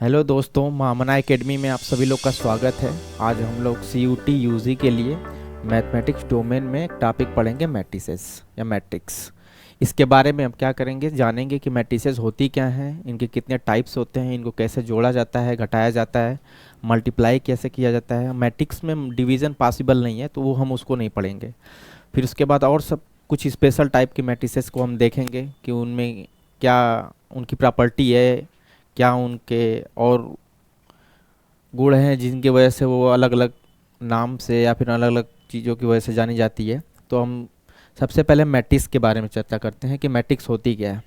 Hello दोस्तों, मामना academy में आप सभी लोग का स्वागत है। आज हम लोग CUT यूजी के लिए मैथमेटिक्स डोमेन में एक टॉपिक पढ़ेंगे, मैट्रिसेस या मैट्रिक्स। इसके बारे में हम क्या करेंगे, जानेंगे कि मैट्रिसेस होती क्या हैं, इनके कितने टाइप्स होते हैं, इनको कैसे जोड़ा जाता है, घटाया जाता है, मल्टीप्लाई कैसे किया जाता है। मैट्रिक्स में डिवीज़न पॉसिबल नहीं है तो वो हम उसको नहीं पढ़ेंगे। फिर उसके बाद और सब कुछ स्पेशल टाइप के मैट्रिसेस को हम देखेंगे कि उनमें क्या उनकी प्रॉपर्टी है, क्या उनके और गुण हैं जिनकी वजह से वो अलग अलग नाम से या फिर अलग अलग चीज़ों की वजह से जानी जाती है। तो हम सबसे पहले मैट्रिक्स के बारे में चर्चा करते हैं कि मैट्रिक्स होती क्या है।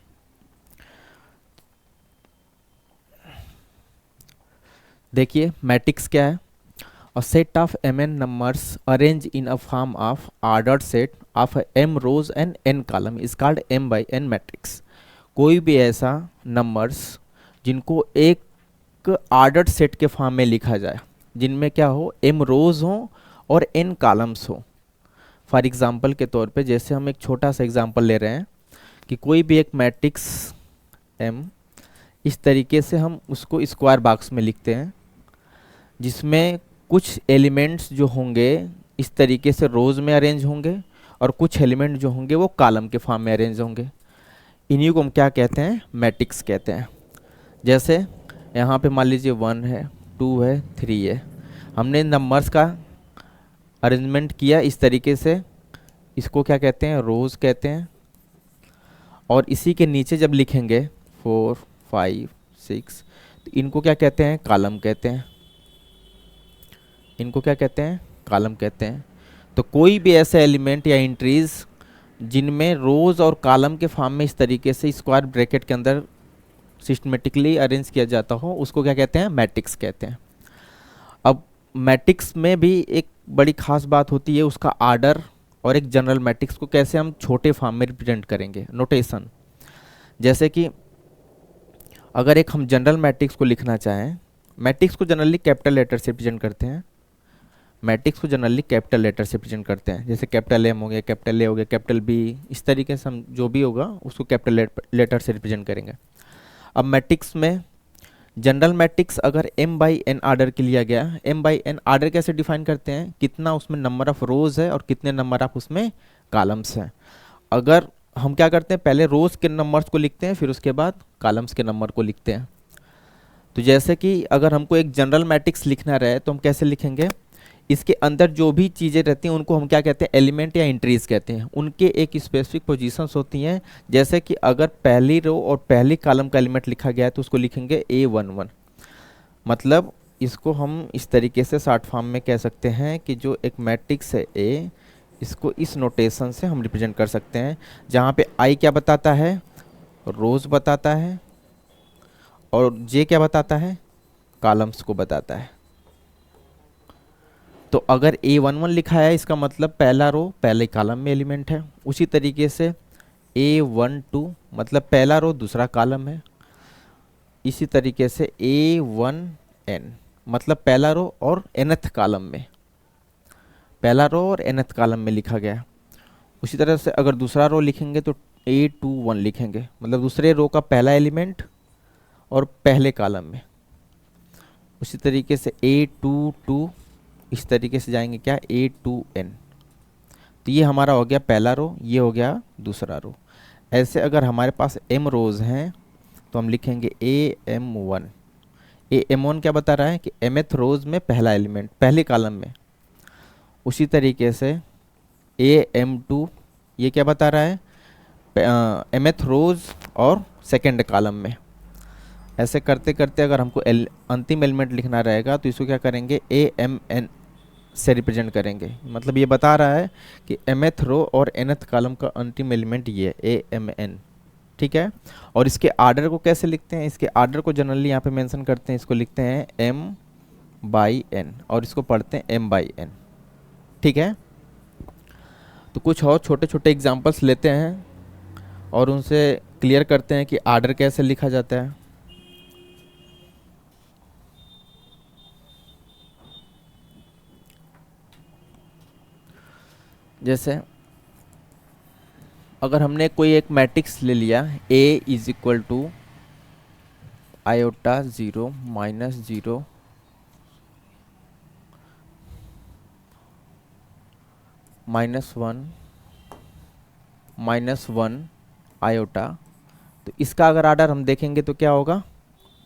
देखिए, मैट्रिक्स क्या है। A set of mn numbers arranged in a form of ordered set of m rows and n column is called m by n matrix। कोई भी ऐसा नंबर्स जिनको एक आर्डर्ड सेट के फॉर्म में लिखा जाए, जिनमें क्या हो, m रोज हो और n कॉलम्स हो। फॉर एग्जांपल के तौर पे, जैसे हम एक छोटा सा एग्जांपल ले रहे हैं कि कोई भी एक मैट्रिक्स m, इस तरीके से हम उसको स्क्वायर बॉक्स में लिखते हैं, जिसमें कुछ एलिमेंट्स जो होंगे इस तरीके से रोज में अरेंज होंगे और कुछ एलिमेंट जो होंगे वो कॉलम के फॉर्म में अरेंज होंगे। इन्हीं को हम क्या कहते हैं, मैट्रिक्स कहते हैं। जैसे यहाँ पे मान लीजिए 1 है, 2 है, 3 है। हमने नंबर्स का अरेंजमेंट किया इस तरीके से, इसको क्या कहते हैं, रोज कहते हैं। और इसी के नीचे जब लिखेंगे 4, 5, 6, तो इनको क्या कहते हैं, कॉलम कहते हैं। इनको क्या कहते हैं, कॉलम कहते हैं। तो कोई भी ऐसे एलिमेंट या एंट्रीज जिनमें रोज और कॉलम के फॉर्म में इस तरीके से स्क्वायर ब्रैकेट के अंदर सिस्टमेटिकली अरेंज किया जाता हो, उसको क्या कहते हैं, मैट्रिक्स कहते हैं। अब मैट्रिक्स में भी एक बड़ी खास बात होती है उसका आर्डर, और एक जनरल मैट्रिक्स को कैसे हम छोटे फॉर्म में रिप्रेजेंट करेंगे, नोटेशन। जैसे कि अगर एक हम जनरल मैट्रिक्स को लिखना चाहें, मैट्रिक्स को जनरली कैपिटल लेटर से रिप्रेजेंट करते हैं। मैट्रिक्स को जनरली कैपिटल लेटर से रिप्रेजेंट करते हैं, जैसे कैपिटल एम हो गया, कैपिटल ए हो गया, कैपिटल बी, इस तरीके से हम जो भी होगा उसको कैपिटल लेटर से रिप्रेजेंट करेंगे। अब मैट्रिक्स में जनरल मैट्रिक्स अगर m बाई एन आर्डर के लिया गया, m बाई एन आर्डर कैसे डिफाइन करते हैं, कितना उसमें नंबर ऑफ रोज है और कितने नंबर ऑफ उसमें कॉलम्स हैं। अगर हम क्या करते हैं, पहले रोज के नंबर्स को लिखते हैं, फिर उसके बाद कॉलम्स के नंबर को लिखते हैं। तो जैसे कि अगर हमको एक जनरल मैट्रिक्स लिखना रहे तो हम कैसे लिखेंगे, इसके अंदर जो भी चीज़ें रहती हैं उनको हम क्या कहते हैं, एलिमेंट या एंट्रीज कहते हैं। उनके एक स्पेसिफिक पोजीशंस होती हैं। जैसे कि अगर पहली रो और पहली कॉलम का एलिमेंट लिखा गया है तो उसको लिखेंगे A11। मतलब इसको हम इस तरीके से शॉर्ट फॉर्म में कह सकते हैं कि जो एक मैट्रिक्स है A, इसको इस नोटेशन से हम रिप्रेजेंट कर सकते हैं, जहाँ पे I क्या बताता है, रोज बताता है, और J क्या बताता है, कॉलम्स को बताता है। तो अगर A11 लिखा है, इसका मतलब पहला रो पहले कॉलम में एलिमेंट है। उसी तरीके से A12 मतलब पहला रो दूसरा कॉलम है। इसी तरीके से A1n मतलब पहला रो और nth कॉलम में, पहला रो और nth कॉलम में लिखा गया। उसी तरह से अगर दूसरा रो लिखेंगे तो A21 लिखेंगे, मतलब दूसरे रो का पहला एलिमेंट और पहले कॉलम में। उसी तरीके से A22, इस तरीके से जाएंगे क्या, A2n। तो ये हमारा हो गया पहला रो, ये हो गया दूसरा रो। ऐसे अगर हमारे पास m रोज हैं तो हम लिखेंगे AM1। AM1 क्या बता रहा है कि mth रोज में पहला एलिमेंट पहले कॉलम में। उसी तरीके से AM2 ये क्या बता रहा है, mth रोज और सेकेंड कॉलम में। ऐसे करते करते अगर हमको अंतिम एलिमेंट लिखना रहेगा तो इसको क्या करेंगे, AMN से रिप्रेजेंट करेंगे। मतलब ये बता रहा है कि mth रो और nth कॉलम का अंतिम एलिमेंट ये AMN, ठीक है। और इसके आर्डर को कैसे लिखते हैं, इसके आर्डर को जनरली यहाँ पे मेंशन करते हैं, इसको लिखते हैं m बाई n और इसको पढ़ते हैं m बाई n, ठीक है। तो कुछ और छोटे छोटे एग्जांपल्स लेते हैं और उनसे क्लियर करते हैं कि आर्डर कैसे लिखा जाता है। जैसे अगर हमने कोई एक मैट्रिक्स ले लिया A is equal to iota 0 minus 0 -1 -1 iota. तो इसका अगर आर्डर हम देखेंगे तो क्या होगा,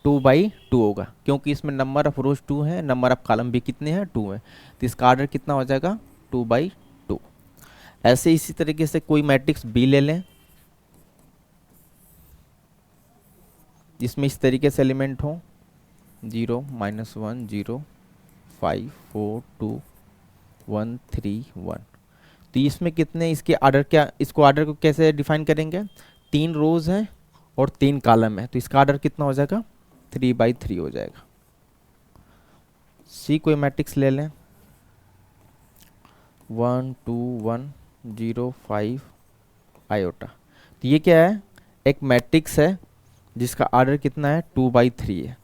2/2 होगा, क्योंकि इसमें नंबर ऑफ रोज 2 है, नंबर ऑफ कॉलम भी कितने हैं, 2 है। तो इसका आर्डर कितना हो जाएगा, 2/2। ऐसे इसी तरीके से कोई मैट्रिक्स बी ले लें जिसमें इस तरीके से एलिमेंट हो 0 -1 0 5 4 2 1 3 1। तो इसमें कितने इसके आर्डर, क्या इसको आर्डर को कैसे डिफाइन करेंगे, 3 रोज हैं और 3 कॉलम है, तो इसका आर्डर कितना हो जाएगा, 3/3 हो जाएगा। सी कोई मैट्रिक्स ले लें 1 2 1 0 5 आयोटा। तो ये क्या है, एक मैट्रिक्स है जिसका आर्डर कितना है, 2/3 है।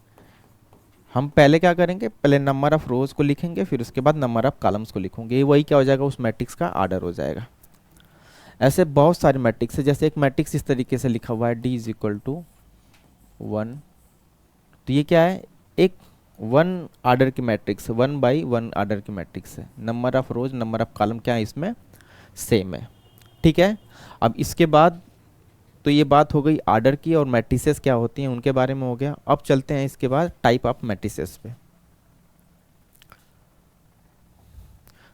हम पहले क्या करेंगे, पहले नंबर ऑफ रोज को लिखेंगे, फिर उसके बाद नंबर ऑफ कॉलम्स को लिखेंगे, ये वही क्या हो जाएगा, उस मैट्रिक्स का आर्डर हो जाएगा। ऐसे बहुत सारे मैट्रिक्स है, जैसे एक मैट्रिक्स इस तरीके से लिखा हुआ है D = 1। तो ये क्या है, एक 1 आर्डर की मैट्रिक्स, 1/1 आर्डर की मैट्रिक्स है। Number of rose number of column क्या है इसमें, सेम है। ठीक है, अब इसके बाद तो ये बात हो गई आर्डर की, और मैट्रिसेस क्या होती हैं उनके बारे में हो गया। अब चलते हैं इसके बाद टाइप ऑफ मैट्रिसेस पे।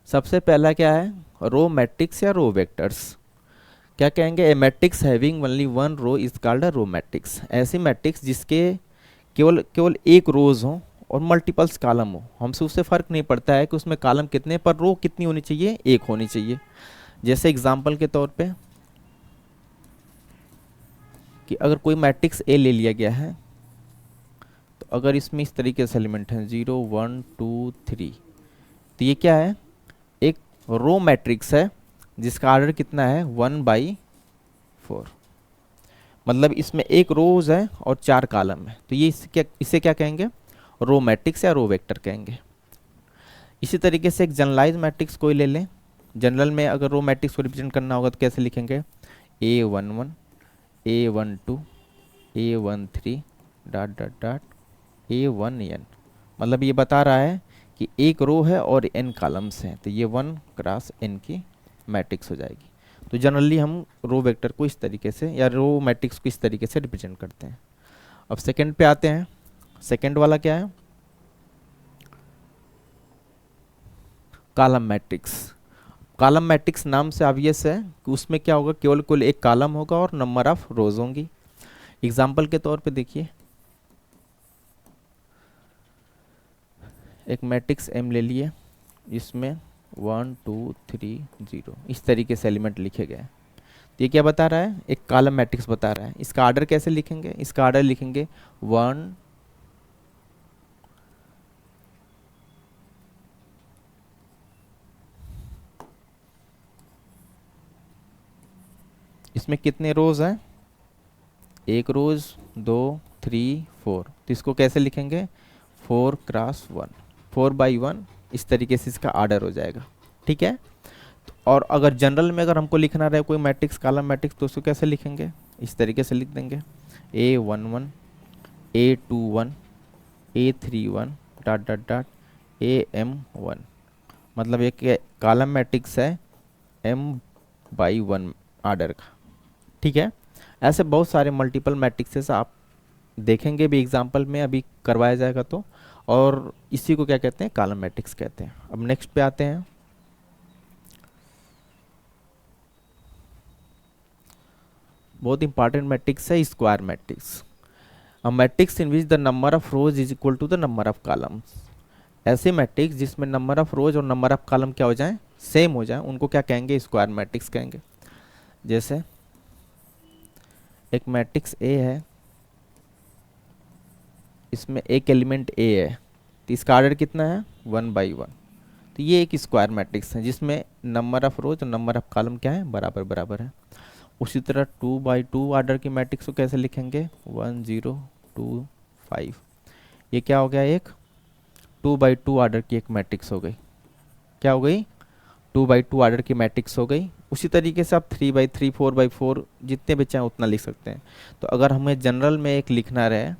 सबसे पहला क्या है, रो मैट्रिक्स या रो वेक्टर्स। क्या कहेंगे, a matrix having only 1 row is called a row matrix. ऐसी मैट्रिक्स जिसके केवल केवल एक रोज हो और मल्टीपल्स कॉलम हो, हमसे उससे फर्क नहीं पड़ता है कि उसमें कॉलम कितने, पर रो कितनी होनी चाहिए, एक होनी चाहिए। जैसे एग्जाम्पल के तौर पे कि अगर कोई मैट्रिक्स ए ले लिया गया है, तो अगर इसमें इस तरीके से एलिमेंट हैं 0 1 2 3, तो ये क्या है, एक रो मैट्रिक्स है जिसका आर्डर कितना है, 1/4। मतलब इसमें एक रोज है और 4 कॉलम है, तो ये इसे क्या कहेंगे, रो मैट्रिक्स या रो वेक्टर कहेंगे। इसी तरीके से एक जनरलाइज मैट्रिक्स कोई ले लें। जनरल में अगर रो मैट्रिक्स को रिप्रेजेंट करना होगा तो कैसे लिखेंगे, A11 A12 A13 ... A1n। मतलब ये बता रहा है कि एक रो है और n कॉलम्स हैं, तो ये 1 क्रॉस n की मैट्रिक्स हो जाएगी। तो जनरली हम रो वेक्टर को इस तरीके से या रो मैट्रिक्स को इस तरीके से रिप्रेजेंट करते हैं। अब सेकंड पे आते हैं। सेकंड वाला क्या है, कॉलम मैट्रिक्स। कॉलम मैट्रिक्स नाम से ऑब्वियस है कि उसमें क्या होगा, केवल कुल एक कॉलम होगा और नंबर ऑफ रोज होंगी। एग्जाम्पल के तौर पे देखिए, एक मैट्रिक्स M ले लिए, इसमें 1 2 3 0 इस तरीके से एलिमेंट लिखे गए। तो ये क्या बता रहा है, एक कॉलम मैट्रिक्स बता रहा है। इसका आर्डर कैसे लिखेंगे, इसका आर्डर लिखेंगे 1 इसमें कितने रोज हैं, एक रोज 2 3 4। तो इसको कैसे लिखेंगे, 4 क्रॉस 1 4/1, इस तरीके से इसका आर्डर हो जाएगा। ठीक है, और अगर जनरल में अगर हमको लिखना रहे कोई मैट्रिक्स, कॉलम मैट्रिक्स, तो उसको कैसे लिखेंगे, इस तरीके से लिख देंगे A11 A21 A31 ... AM1। मतलब एक कॉलम मैट्रिक्स है M/1 आर्डर का। ठीक है, ऐसे बहुत सारे मल्टीपल मैट्रिक्सेस आप देखेंगे भी एग्जाम्पल में, अभी करवाया जाएगा तो। और इसी को क्या कहते हैं, कॉलम मैट्रिक्स कहते हैं। अब नेक्स्ट पे आते हैं। बहुत इंपॉर्टेंट मैट्रिक्स है square matrix. A matrix in which the number of rows is equal to the number of columns. ऐसे मैट्रिक्स जिसमें नंबर ऑफ रोज और नंबर ऑफ कॉलम क्या हो जाए, सेम हो जाए, उनको क्या कहेंगे, स्क्वायर मैट्रिक्स कहेंगे। जैसे एक मैट्रिक्स A है, इसमें एक एलिमेंट A है, तो इसका आर्डर कितना है, 1/1। तो ये एक स्क्वायर मैट्रिक्स है जिसमें नंबर ऑफ रोज और नंबर ऑफ कॉलम क्या है, बराबर बराबर है। उसी तरह 2/2 आर्डर की मैट्रिक्स को कैसे लिखेंगे, 1 0 2 5। ये क्या हो गया, एक 2/2 आर्डर की एक मैट्रिक्स हो गई। क्या हो गई, 2/2 आर्डर की मैट्रिक्स हो गई। उसी तरीके से आप 3/3 4/4 जितने भी चाहें उतना लिख सकते हैं। तो अगर हमें जनरल में एक लिखना रहे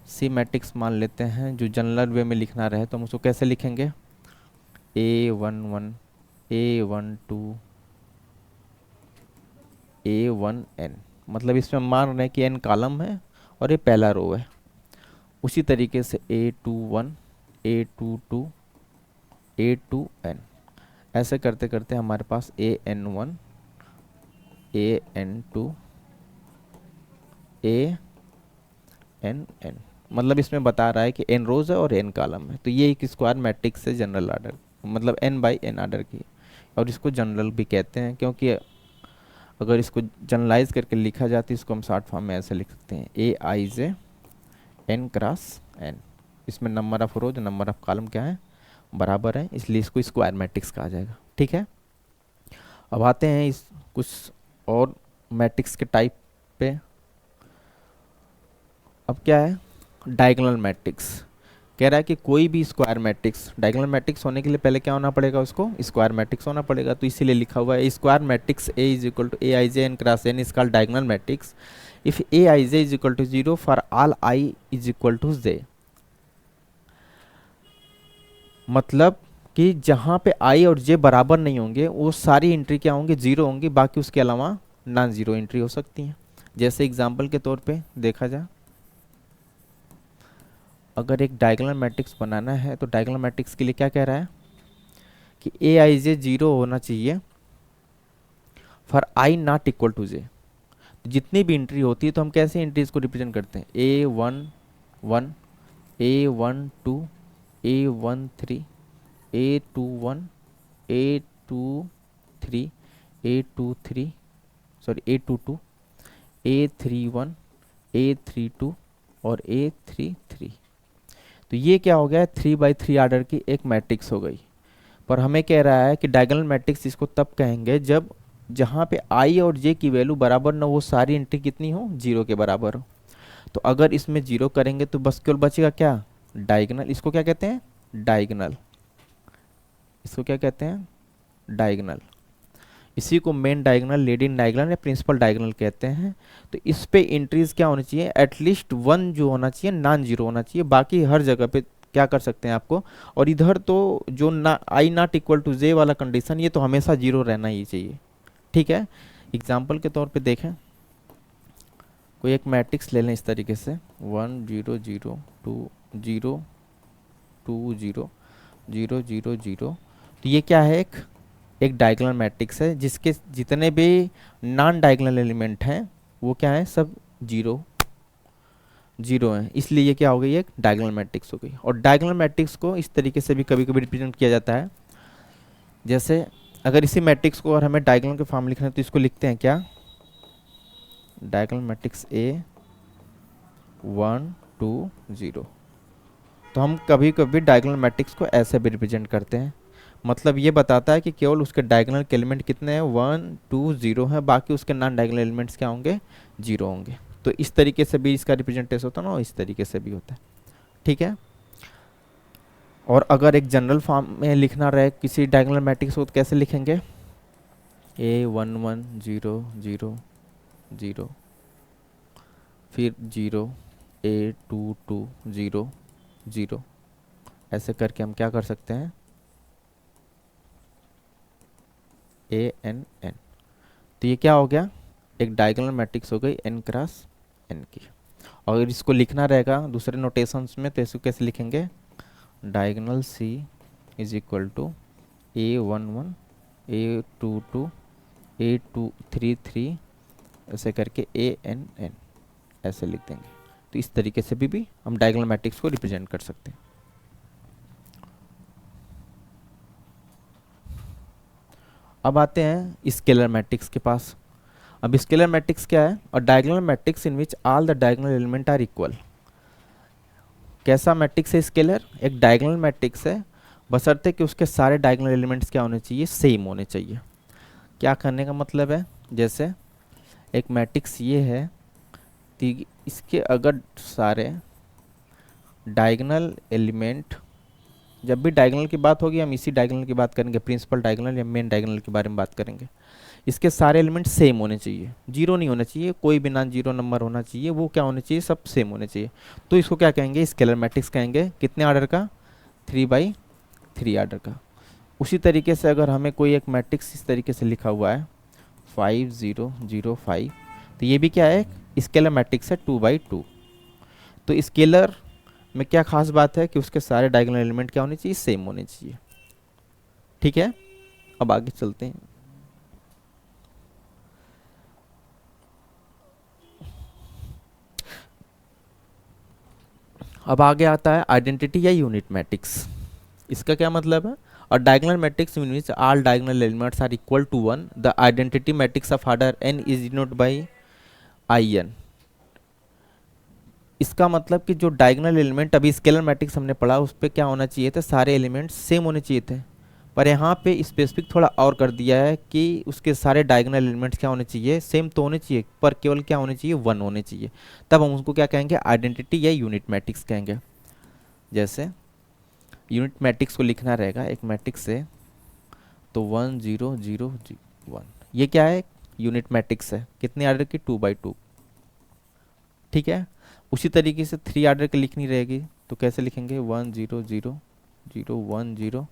सी मैट्रिक्स मान लेते हैं, जो जनरल वे में लिखना रहे तो हम उसको कैसे लिखेंगे, A11 A12 A1n, मतलब इसमें हम मान रहे हैं कि n कॉलम है और ये पहला रो है। उसी तरीके से A21 A22 A2n, ऐसे करते करते हमारे पास AN1 AN2 ANn, मतलब इसमें बता रहा है कि n रोज है और n कॉलम है। तो ये एक स्क्वायर मैट्रिक्स है जनरल आर्डर, मतलब n बाई n आर्डर की, और इसको जनरल भी कहते हैं, क्योंकि अगर इसको जनरलाइज करके लिखा जाता है इसको हम शॉर्ट फॉर्म में ऐसे लिख सकते हैं Aij n क्रॉस n। इसमें number of rose number of column क्या है, बराबर है, इसलिए इसको स्क्वायर मैट्रिक्स कहा जाएगा। ठीक है, अब आते हैं इस कुछ और मैट्रिक्स के टाइप पे। अब क्या है, डायगोनल मैट्रिक्स। कह रहा है कि कोई भी स्क्वायर मैट्रिक्स, डायगोनल मैट्रिक्स होने के लिए पहले क्या होना पड़ेगा, उसको स्क्वायर मैट्रिक्स होना पड़ेगा। तो इसीलिए लिखा हुआ है square matrix A is equal to Aij n cross n is called diagonal matrix if Aij is equal to 0 for all I is equal to j। मतलब कि जहाँ पे I और j बराबर नहीं होंगे वो सारी एंट्री क्या होंगी, जीरो होंगी, बाकी उसके अलावा नॉन जीरो एंट्री हो सकती हैं। जैसे एग्जाम्पल के तौर पे देखा जाए, अगर एक डायगोनल मैट्रिक्स बनाना है तो डायगोनल मैट्रिक्स के लिए क्या कह रहा है कि Aij 0 होना चाहिए for I not equal to j। जितनी भी एंट्री होती है तो हम कैसे एंट्रीज को रिप्रेजेंट करते हैं, A11 A12 A13 A21 A23 A23 sorry A22 A31 A32 और A33। तो ये क्या हो गया, 3x3 आर्डर की एक मैट्रिक्स हो गई। पर हमें कह रहा है कि डायगोनल मैट्रिक्स इसको तब कहेंगे जब जहाँ पे I और j की वैल्यू बराबर ना, वो सारी एंट्री कितनी हो, जीरो के बराबर हो। तो अगर इसमें जीरो करेंगे तो बस केवल बचेगा क्या, डायगोनल। इसको क्या कहते हैं, डायगोनल। इसको क्या कहते हैं, डायगोनल। इसी को मेन डायगोनल, लीडिंग डायगोनल या प्रिंसिपल डायगोनल कहते हैं। तो इस पे एंट्रीज क्या होनी चाहिए, एटलीस्ट वन जो होना चाहिए नॉन जीरो होना चाहिए, बाकी हर जगह पे क्या कर सकते हैं आपको। और इधर तो जो ना I not equal to j वाला कंडीशन, ये तो हमेशा जीरो रहना ही चाहिए। ठीक है, एग्जाम्पल के तौर पे देखें, कोई एक मैट्रिक्स ले लें इस तरीके से 1 0 0 2 0 2 0 0 0 0। तो ये क्या है, एक डायगोनल मैट्रिक्स है जिसके जितने भी नॉन डायगोनल एलिमेंट हैं वो क्या है, सब जीरो जीरो हैं, इसलिए ये क्या हो गई, एक डायगोनल मैट्रिक्स हो गई। और डायगोनल मैट्रिक्स को इस तरीके से भी कभी कभी रिप्रेजेंट किया जाता है, जैसे अगर इसी मैट्रिक्स को और हमें डायगोनल के फॉर्म लिखना है तो इसको लिखते हैं क्या, डायगोनल मैट्रिक्स A 1 2 0। तो हम कभी कभी डायगोनल मैट्रिक्स को ऐसे भी रिप्रेजेंट करते हैं, मतलब ये बताता है कि केवल उसके डायगोनल के एलिमेंट कितने हैं, 1 2 0 हैं, बाकी उसके नॉन डायगोनल एलिमेंट्स क्या होंगे, जीरो होंगे। तो इस तरीके से भी इसका रिप्रेजेंटेशन होता है ना, और इस तरीके से भी होता है। ठीक है, और अगर एक जनरल फॉर्म में लिखना रहे किसी डायगोनल मैट्रिक्स को तो कैसे लिखेंगे, A11 0 0 0 फिर 0 A22 0 0, ऐसे करके हम क्या कर सकते हैं, ANn। तो ये क्या हो गया, एक डायगोनल मैट्रिक्स हो गई n क्रॉस n की। और अगर इसको लिखना रहेगा दूसरे नोटेशंस में तो इसको कैसे लिखेंगे, diagonal C is equal to A11 A22 A233 ऐसे करके ANn ऐसे लिख देंगे। तो इस तरीके से भी हम डायगोनल मैट्रिक्स को रिप्रेजेंट कर सकते हैं। अब आते हैं स्केलर मैट्रिक्स के पास। अब स्केलर मैट्रिक्स क्या है, और diagonal matrix in which all the diagonal element are equal. कैसा मैट्रिक्स है स्केलर, एक डायगोनल मैट्रिक्स है बशर्ते कि उसके सारे डायगोनल एलिमेंट्स क्या होने चाहिए, सेम होने चाहिए। क्या करने का मतलब है, जैसे एक मैट्रिक्स ये है कि इसके अगर सारे डायगोनल एलिमेंट जब भी डायगोनल की बात होगी हम इसी डायगोनल की बात करेंगे, प्रिंसिपल डायगोनल या मेन डायगोनल के बारे में बात करेंगे। इसके सारे एलिमेंट सेम होने चाहिए, जीरो नहीं होना चाहिए, कोई भी नॉन जीरो नंबर होना चाहिए, वो क्या होने चाहिए, सब सेम होने चाहिए। तो इसको क्या कहेंगे, स्केलर मैट्रिक्स कहेंगे। कितने ऑर्डर का, 3/3 ऑर्डर का। उसी तरीके से अगर हमें कोई एक मैट्रिक्स इस तरीके से लिखा हुआ है 5005, तो ये भी क्या है, स्केलर मैट्रिक्स है 2/2। तो स्केलर में क्या खास बात है कि उसके सारे डायगोनल एलिमेंट क्या होने चाहिए, सेम होने चाहिए। ठीक है, अब आगे चलते हैं। अब आगे आता है आइडेंटिटी या यूनिट मैट्रिक्स। इसका क्या मतलब है, और diagonal matrix means all diagonal elements are equal to 1। The identity matrix of order n is denoted by in। इसका मतलब कि जो डायगोनल एलिमेंट अभी स्केलर मैट्रिक्स हमने पढ़ा उस पर क्या होना चाहिए था, सारे एलिमेंट्स सेम होने चाहिए थे, पर यहाँ पे स्पेसिफिक थोड़ा और कर दिया है कि उसके सारे डायगोनल एलिमेंट्स क्या होने चाहिए, सेम तो होने चाहिए, पर केवल क्या होने चाहिए, 1 होने चाहिए। तब हम उसको क्या कहेंगे, आइडेंटिटी या यूनिट मैट्रिक्स कहेंगे। जैसे यूनिट मैट्रिक्स को लिखना रहेगा एक मैट्रिक्स से, तो 1 0 0 1, ये क्या है, यूनिट मैट्रिक्स है। कितने ऑर्डर की, 2/2। ठीक है, उसी तरीके से 3 ऑर्डर की लिखनी रहेगी, तो कैसे लिखेंगे, 1 0 0 0 1 0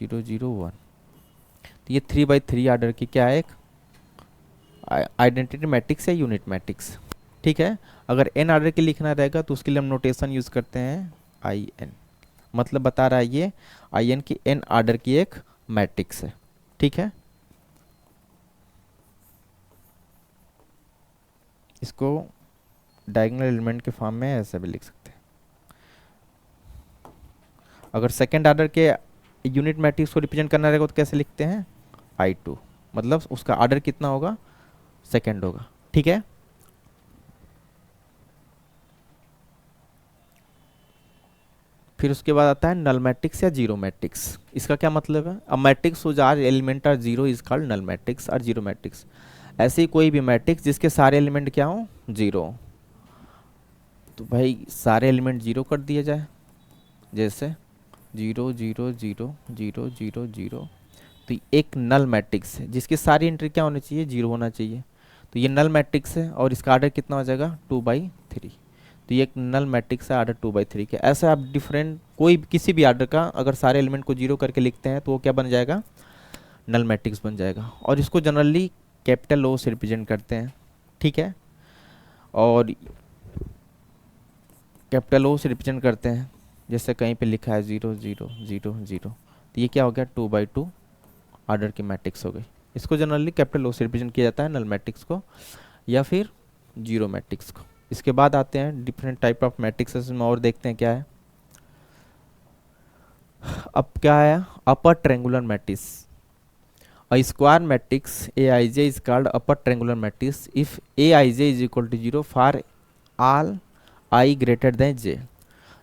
0 0 1। तो ये 3/3 ऑर्डर की क्या है, एक आइडेंटिटी मैट्रिक्स है, यूनिट मैट्रिक्स। ठीक है, अगर n ऑर्डर की लिखना रहेगा तो उसके लिए हम नोटेशन यूज़ करते हैं in। मतलब बता रहा है ये in की n ऑर्डर की एक मैट्रिक्स है। ठीक है, इसको डायगोनल एलिमेंट के फॉर्म में ऐसा भी लिख सकते हैं। अगर सेकेंड ऑर्डर के यूनिट मैट्रिक्स को रिप्रेजेंट करना रहेगा तो कैसे लिखते हैं, I2, मतलब उसका ऑर्डर कितना होगा, सेकेंड होगा। ठीक है, फिर उसके बाद आता है नल मैट्रिक्स या जीरो मैट्रिक्स। इसका क्या मतलब है, a matrix whose are element are zero is called null matrix और जीरो मैट्रिक्स। ऐसे ही कोई भी मैट्रिक्स जिसके सारे एलिमेंट क्या हो, जीरो, तो भाई सारे एलिमेंट जीरो कर दिए जाए। जैसे 0 0 0 0 0 0, तो एक नल मैट्रिक्स है जिसकी सारी एंट्री क्या होनी चाहिए, जीरो होना चाहिए। तो ये नल मैट्रिक्स है और इसका ऑर्डर कितना हो जाएगा, 2/3। तो ये एक नल मैट्रिक्स है ऑर्डर 2/3 के। ऐसे आप डिफरेंट कोई किसी भी ऑर्डर का अगर सारे एलिमेंट को जीरो करके लिखते हैं तो वो क्या बन जाएगा, नल मैट्रिक्स बन जाएगा। और इसको जनरली कैपिटल ओ से रिप्रेजेंट करते हैं। ठीक है, और कैपिटल ओ से रिप्रेजेंट करते हैं, जैसे कहीं पे लिखा है 0 0 0 0, तो ये क्या हो गया, 2/2 ऑर्डर की मैट्रिक्स हो गई। इसको जनरली कैपिटल ओ से रिप्रेजेंट किया जाता है, नल मैट्रिक्स को या फिर जीरो मैट्रिक्स को। इसके बाद आते हैं डिफरेंट टाइप ऑफ मैट्रिक्सेस में और देखते हैं क्या है। अब क्या है, upper triangular matrix. A square matrix Aij is called upper triangular matrix if Aij is equal to 0 for all i greater than j।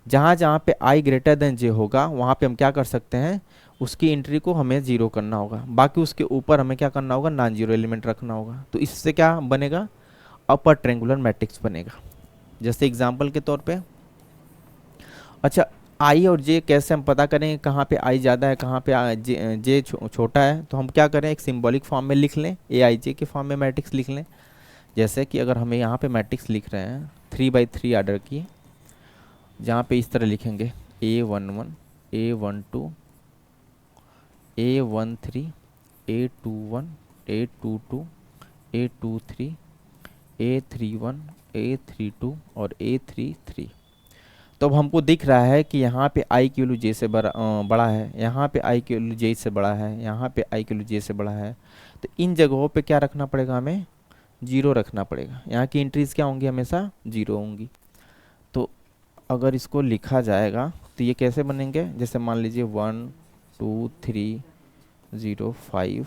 जहाँ जहाँ पे i ग्रेटर देन j होगा वहाँ पे हम क्या कर सकते हैं, उसकी एंट्री को हमें जीरो करना होगा, बाकी उसके ऊपर हमें क्या करना होगा, नॉन जीरो एलिमेंट रखना होगा। तो इससे क्या बनेगा, अपर ट्रायंगुलर मैट्रिक्स बनेगा। जैसे एग्जांपल के तौर पे, अच्छा i और j कैसे हम पता करेंगे कहाँ पे i ज़्यादा है कहाँ पे j छोटा है, तो हम क्या करें, एक सिंबॉलिक फॉर्म में लिख लें, Aij के फॉर्म में मैट्रिक्स लिख लें। जैसे कि अगर हमें यहाँ पे मैट्रिक्स लिख रहे हैं 3/3 ऑर्डर की, जहाँ पे इस तरह लिखेंगे A11 A12 A13 A21 A22 A23 A31 A32 और A33। तो अब हमको दिख रहा है कि यहाँ पे i की वैल्यू j से बड़ा है, यहाँ पे i की वैल्यू j से बड़ा है, यहाँ पे i की वैल्यू j से बड़ा है। तो इन जगहों पे क्या रखना पड़ेगा, हमें जीरो रखना पड़ेगा। यहाँ की एंट्रीज क्या होंगी, हमेशा जीरो होंगी। तो अगर इसको लिखा जाएगा तो ये कैसे बनेंगे, जैसे मान लीजिए 1 2 3 0 5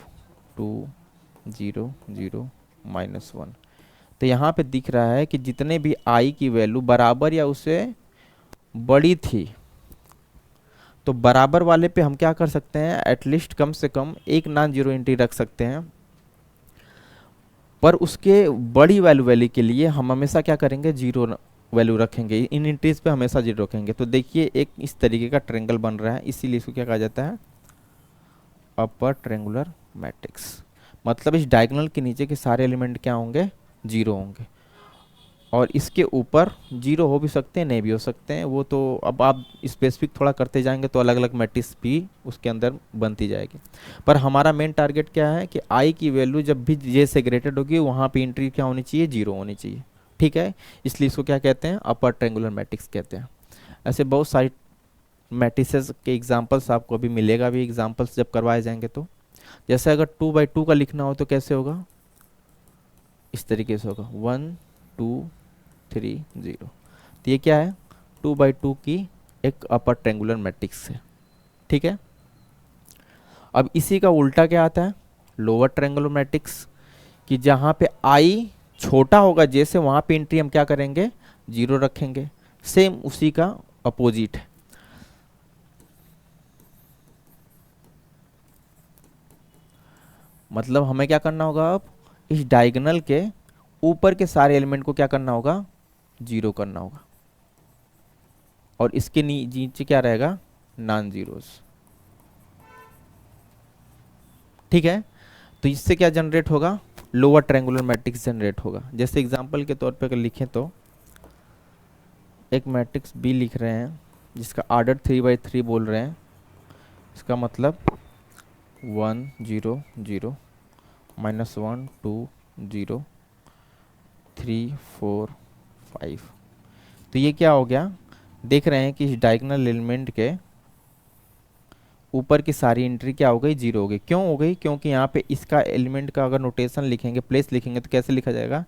2 0 0 -1। तो यहाँ पे दिख रहा है कि जितने भी i की वैल्यू बराबर या उससे बड़ी थी, तो बराबर वाले पे हम क्या कर सकते हैं, एटलीस्ट कम से कम एक नॉन जीरो एंट्री रख सकते हैं। पर उसके बड़ी वैल्यू के लिए हम हमेशा क्या करेंगे, जीरो वैल्यू रखेंगे, इन एंट्रीज पे हमेशा 0 रखेंगे। तो देखिए एक इस तरीके का ट्रायंगल बन रहा है, इसीलिए इसको क्या कहा जाता है, अपर ट्रायंगुलर मैट्रिक्स। मतलब इस डायगोनल के नीचे के सारे एलिमेंट क्या होंगे, 0 होंगे, और इसके ऊपर 0 हो भी सकते हैं, नहीं भी हो सकते हैं, वो तो अब आप स्पेसिफिक थोड़ा करते जाएंगे तो अलग अलग मैट्रिक्स भी उसके अंदर बनती जाएगी। पर हमारा मेन टारगेट क्या है कि आई की वैल्यू जब भी जे से ग्रेटेड होगी वहाँ पे एंट्री क्या होनी चाहिए, 0 होनी चाहिए। ठीक है, इसलिए इसको क्या कहते हैं, अपर ट्रायंगुलर मैट्रिक्स कहते हैं। ऐसे बहुत सारी मैट्रिसेस के एग्जाम्पल्स आपको अभी मिलेगा भी, एग्जाम्पल्स जब करवाए जाएंगे तो। जैसे अगर 2/2 का लिखना हो तो कैसे होगा, इस तरीके से होगा 1 2 3 0। तो ये क्या है, 2/2 की एक अपर ट्रायंगुलर मैट्रिक्स है। ठीक है, अब इसी का उल्टा क्या आता है, लोअर ट्रायंगुलर मैट्रिक्स, कि जहाँ पे आई छोटा होगा जैसे वहाँ पे एंट्री हम क्या करेंगे, 0 रखेंगे। सेम उसी का अपोजिट है। मतलब हमें क्या करना होगा, अब इस डायगोनल के ऊपर के सारे एलिमेंट को क्या करना होगा, 0 करना होगा, और इसके नीचे क्या रहेगा, नॉन जीरोस। ठीक है, तो इससे क्या जनरेट होगा, लोअर ट्रायंगुलर मैट्रिक्स जनरेट होगा। जैसे एग्जांपल के तौर पे अगर लिखें तो एक मैट्रिक्स बी लिख रहे हैं जिसका आर्डर 3/3 बोल रहे हैं, इसका मतलब 1 0 0 -1 2 0 3 4 5। तो ये क्या हो गया, देख रहे हैं कि इस डायगोनल एलिमेंट के ऊपर की सारी एंट्री क्या हो गई, 0 हो गई। क्यों हो गई, क्योंकि यहाँ पे इसका एलिमेंट का अगर नोटेशन लिखेंगे, प्लेस लिखेंगे तो कैसे लिखा जाएगा,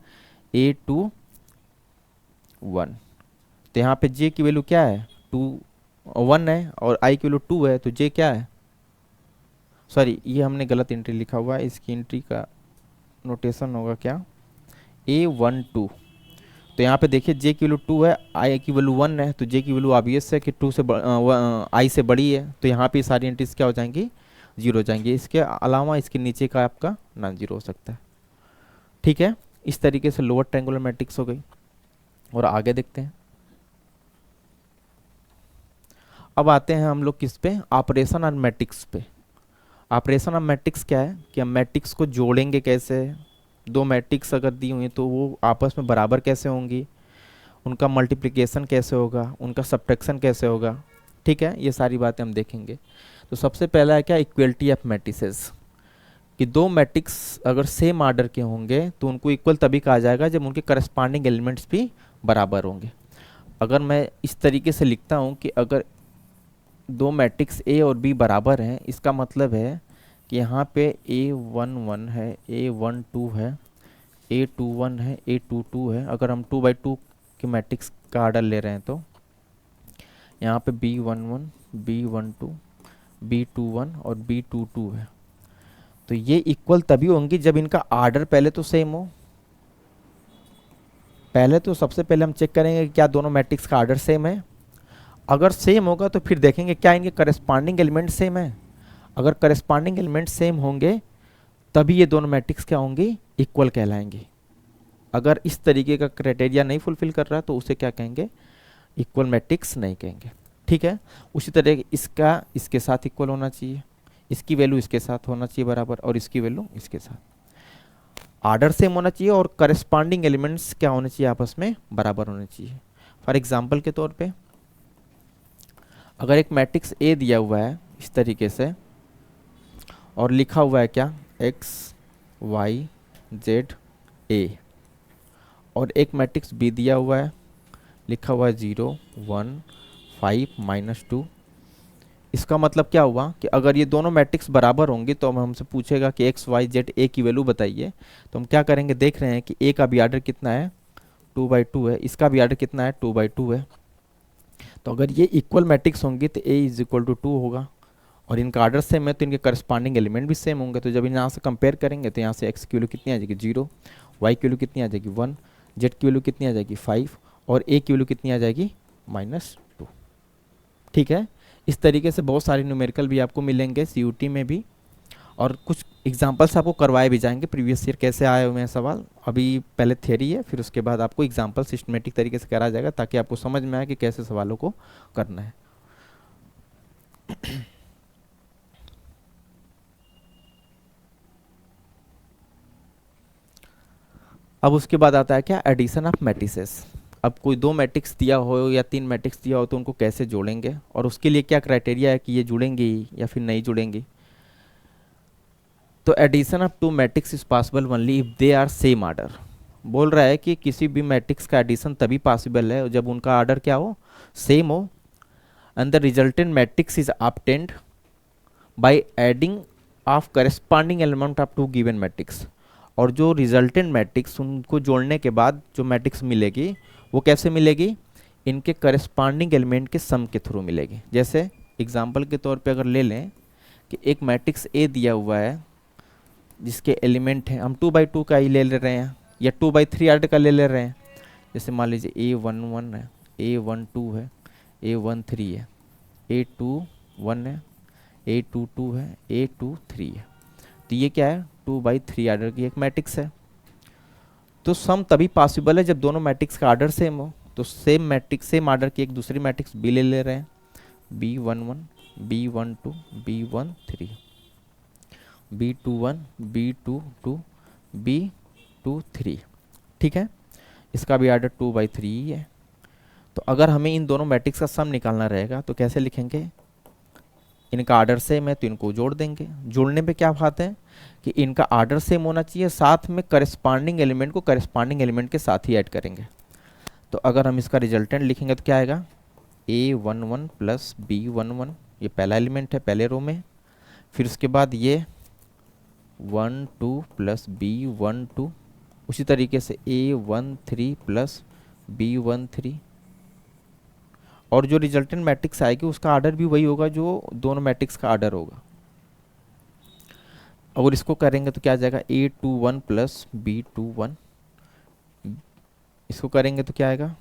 A 2 1। तो यहाँ पे J की वैल्यू क्या है, 1 है, और I की वैल्यू 2 है, तो J क्या है, सॉरी ये हमने गलत एंट्री लिखा हुआ है, इसकी एंट्री का नोटेशन होगा क्या, A12। तो यहाँ पे देखिए J की वैल्यू 2 है, I की वैल्यू 1 है, तो J की वैल्यू ऑब्वियस है कि 2 से I से बड़ी है, तो यहाँ पे सारी एंट्रीज क्या हो जाएंगी, 0 हो जाएंगी। इसके अलावा इसके नीचे का आपका नॉन 0 हो सकता है। ठीक है, इस तरीके से लोअर ट्रायंगुलर मैट्रिक्स हो गई। और आगे देखते हैं, अब आते हैं हम लोग किस पे, ऑपरेशन ऑन मैट्रिक्स पे। ऑपरेशन ऑन मैट्रिक्स क्या है कि हम मैट्रिक्स को जोड़ेंगे कैसे, दो मैट्रिक्स अगर दी हुई तो वो आपस में बराबर कैसे होंगी, उनका मल्टीप्लिकेशन कैसे होगा, उनका सब्ट्रैक्शन कैसे होगा। ठीक है, ये सारी बातें हम देखेंगे। तो सबसे पहला है क्या, इक्वलिटी ऑफ मैट्रिसेस, कि दो मैट्रिक्स अगर सेम आर्डर के होंगे तो उनको इक्वल तभी कहा जाएगा जब उनके करस्पॉन्डिंग एलिमेंट्स भी बराबर होंगे। अगर मैं इस तरीके से लिखता हूँ कि अगर दो मैट्रिक्स ए और बी बराबर हैं, इसका मतलब है कि यहाँ पे A11 है, A12 है, A21 है, A22 है। अगर हम 2/2 के मैट्रिक्स का आर्डर ले रहे हैं तो यहाँ पे B11 B12 B21 और B22 है। तो ये इक्वल तभी होंगी जब इनका आर्डर पहले तो सेम हो। पहले तो सबसे पहले हम चेक करेंगे कि क्या दोनों मैट्रिक्स का आर्डर सेम है। अगर सेम होगा तो फिर देखेंगे क्या इनके करस्पॉन्डिंग एलिमेंट सेम है। अगर करस्पॉन्डिंग एलिमेंट सेम होंगे तभी ये दोनों मैट्रिक्स क्या होंगी, इक्वल कहलाएंगे। अगर इस तरीके का क्राइटेरिया नहीं फुलफिल कर रहा तो उसे क्या कहेंगे, इक्वल मैट्रिक्स नहीं कहेंगे। ठीक है, उसी तरह इसका इसके साथ इक्वल होना चाहिए, इसकी वैल्यू इसके साथ होना चाहिए बराबर, और इसकी वैल्यू इसके साथ। आर्डर सेम होना चाहिए और करस्पॉन्डिंग एलिमेंट्स क्या होने चाहिए, आपस में बराबर होने चाहिए। फॉर एग्जाम्पल के तौर पे अगर एक मैट्रिक्स ए दिया हुआ है इस तरीके से और लिखा हुआ है क्या, एक्स वाई जेड ए, और एक मैट्रिक्स बी दिया हुआ है लिखा हुआ है 0 1 5 -2। इसका मतलब क्या हुआ कि अगर ये दोनों मैट्रिक्स बराबर होंगे तो हमसे पूछेगा कि एक्स वाई जेड ए की वैल्यू बताइए। तो हम क्या करेंगे, देख रहे हैं कि ए का भी आर्डर कितना है, 2/2 है, इसका भी आर्डर कितना है, 2/2 है। तो अगर ये इक्वल मैट्रिक्स होंगी तो ए इज इक्वल टू 2 होगा, और इनका आर्डर सेम है तो इनके करस्पॉन्डिंग एलिमेंट भी सेम होंगे। तो जब इन यहाँ से कंपेयर करेंगे तो यहाँ से एक्स की वैल्यू कितनी आ जाएगी, 0, वाई की वैल्यू कितनी आ जाएगी, 1, जेड की वैल्यू कितनी आ जाएगी, 5, और ए की वैल्यू कितनी आ जाएगी, -2। ठीक है, इस तरीके से बहुत सारे न्यूमेरिकल भी आपको मिलेंगे CUT में भी। और कुछ एग्जांपल्स आपको करवाए भी जाएंगे, प्रीवियस ईयर कैसे आए हुए हैं सवाल। अभी पहले थियरी है, फिर उसके बाद आपको एग्जांपल सिस्टमेटिक तरीके से कराया जाएगा ताकि आपको समझ में आए कि कैसे सवालों को करना है। अब उसके बाद आता है क्या, एडिशन ऑफ मैट्रिसेस। अब कोई दो मैट्रिक्स दिया हो या तीन मैट्रिक्स दिया हो तो उनको कैसे जोड़ेंगे, और उसके लिए क्या क्राइटेरिया है कि ये जुड़ेंगी या फिर नहीं जुड़ेंगी। तो addition of two matrix is possible only if they are same order. बोल रहा है कि किसी भी मैट्रिक्स का एडिशन तभी पॉसिबल है जब उनका आर्डर क्या हो, सेम हो। And the resultant matrix is obtained by adding of corresponding element of two given matrix. और जो रिजल्टेंट मैट्रिक्स उनको जोड़ने के बाद जो मैट्रिक्स मिलेगी वो कैसे मिलेगी, इनके करेस्पॉन्डिंग एलिमेंट के सम के थ्रू मिलेगी। जैसे एग्जांपल के तौर पे अगर ले लें कि एक मैट्रिक्स ए दिया हुआ है जिसके एलिमेंट हैं, हम 2x2 का ही ले ले रहे हैं या 2x3 आर्डर का ले ले रहे हैं। जैसे मान लीजिए A11 है, A12 है, A13 है, A21 है, A22 है, A23 है। तो ये क्या है, 2x3 आर्डर की एक मैट्रिक्स है। तो सम तभी पॉसिबल है जब दोनों मैट्रिक्स का आर्डर सेम हो। तो सेम मैट्रिक्स, सेम आर्डर की एक दूसरी मैट्रिक्स बी ले रहे हैं, B11, B12, B13, B21, B22, B23। ठीक है, इसका भी आर्डर 2x3 ही है। तो अगर हमें इन दोनों मैट्रिक्स का सम निकालना रहेगा तो कैसे लिखेंगे, इनका आर्डर सेम है तो इनको जोड़ देंगे। जोड़ने पे क्या बात है कि इनका आर्डर सेम होना चाहिए, साथ में करस्पॉन्डिंग एलिमेंट को करस्पॉन्डिंग एलिमेंट के साथ ही ऐड करेंगे। तो अगर हम इसका रिजल्टेंट लिखेंगे तो क्या आएगा, A11 प्लस B11, ये पहला एलिमेंट है पहले रो में। फिर उसके बाद ये 12 प्लस B12, उसी तरीके से A13 प्लस B13। और जो रिजल्टेंट मैट्रिक्स आएगी उसका आर्डर भी वही होगा जो दोनों मैट्रिक्स का आर्डर होगा। और इसको करेंगे तो क्या आ जाएगा, A21 प्लस B21। इसको करेंगे तो क्या आएगा,